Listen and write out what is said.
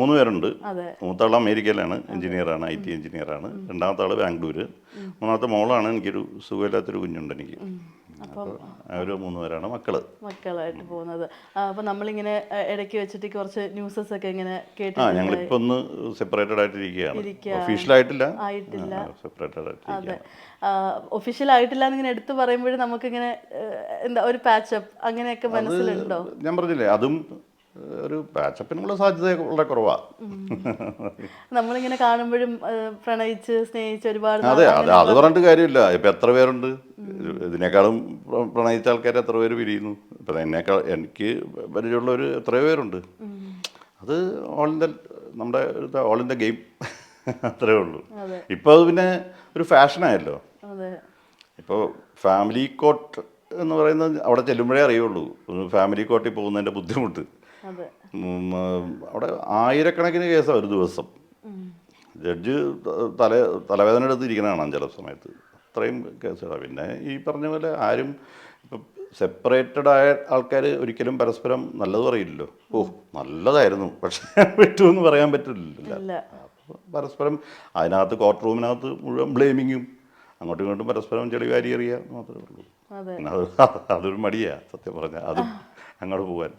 3 പേരുണ്ട്. അതെ. മൂത്താൾ അമേരിക്കയിലാണ്, എഞ്ചിനീയറാണ്, IT എഞ്ചിനീയറാണ്. രണ്ടാമത്തെ ആൾ ബാംഗ്ലൂർ. മൂന്നാമത്തെ മോളാണ്. എനിക്കൊരു സുഖമില്ലാത്തൊരു കുഞ്ഞുണ്ട് എനിക്ക്. അപ്പോൾ അവർ 3 പേരാണ് മക്കളായിട്ട് പോകുന്നത്. അപ്പോൾ നമ്മളിങ്ങനെ ഇടയ്ക്ക് വെച്ചിട്ട് കുറച്ച് ന്യൂസസ് ഒക്കെ ഇങ്ങനെ ഞങ്ങളിപ്പോൾ ഒന്ന് സെപ്പറേറ്റഡ് ആയിട്ടിരിക്കുകയാണ്. ഒഫീഷ്യലായിട്ടില്ല, സെപ്പറേറ്റഡ് ആയിട്ട്. അതെ, ഒഫീഷ്യൽ ആയിട്ടില്ല എന്നിങ്ങനെ എടുത്തു പറയുമ്പോഴും നമുക്കിങ്ങനെ എന്താ ഒരു പാച്ചപ്പ് അങ്ങനെയൊക്കെ മനസ്സിലുണ്ടോ? ഞാൻ പറഞ്ഞില്ലേ, അതും ഒരു പാച്ചപ്പിനുള്ള സാധ്യത വളരെ കുറവാണ്. നമ്മളിങ്ങനെ കാണുമ്പോഴും പ്രണയിച്ച് സ്നേഹിച്ച് ഒരുപാട്. അതെ, അത് പറഞ്ഞിട്ട് കാര്യമില്ല. ഇപ്പം എത്ര പേരുണ്ട് ഇതിനേക്കാളും പ്രണയിച്ച ആൾക്കാർ എത്ര പേര് പിരിയുന്നു. ഇപ്പം എനിക്ക് പരിചയമുള്ളവർ എത്രയോ പേരുണ്ട്. അത് നമ്മുടെ ഓൾ ഇൻ ദ ഗെയിം, അത്രേ ഉള്ളൂ. ഇപ്പോൾ അത് പിന്നെ ഒരു ഫാഷനായല്ലോ. ഇപ്പോൾ ഫാമിലി കോർട്ട് എന്ന് പറയുന്നത് അവിടെ ചെല്ലുമ്പോഴേ അറിയുള്ളൂ ഫാമിലി കോർട്ടിൽ പോകുന്നതിൻ്റെ ബുദ്ധിമുട്ട്. അവിടെ ആയിരക്കണക്കിന് കേസാണ് ഒരു ദിവസം. ജഡ്ജ് തലവേദന എടുത്തിരിക്കണതാണ് ചില സമയത്ത്. അത്രയും കേസുകളാണ്. പിന്നെ ഈ പറഞ്ഞ പോലെ ആരും ഇപ്പം സെപ്പറേറ്റഡ് ആയ ആൾക്കാർ ഒരിക്കലും പരസ്പരം നല്ലത് പറയില്ലല്ലോ. നല്ലതായിരുന്നു പക്ഷേ പറ്റുമെന്ന് പറയാൻ പറ്റില്ലല്ലോ. പരസ്പരം അതിനകത്ത് കോർട്ട് റൂമിനകത്ത് മുഴുവൻ ബ്ലെയിമിങ്ങും അങ്ങോട്ടും ഇങ്ങോട്ടും പരസ്പരം ചെളി വാരി എറിയുക മാത്രമേ ഉള്ളൂ. അതൊരു മടിയാണ് സത്യം പറഞ്ഞാൽ, അതും അങ്ങോട്ട് പോകാൻ.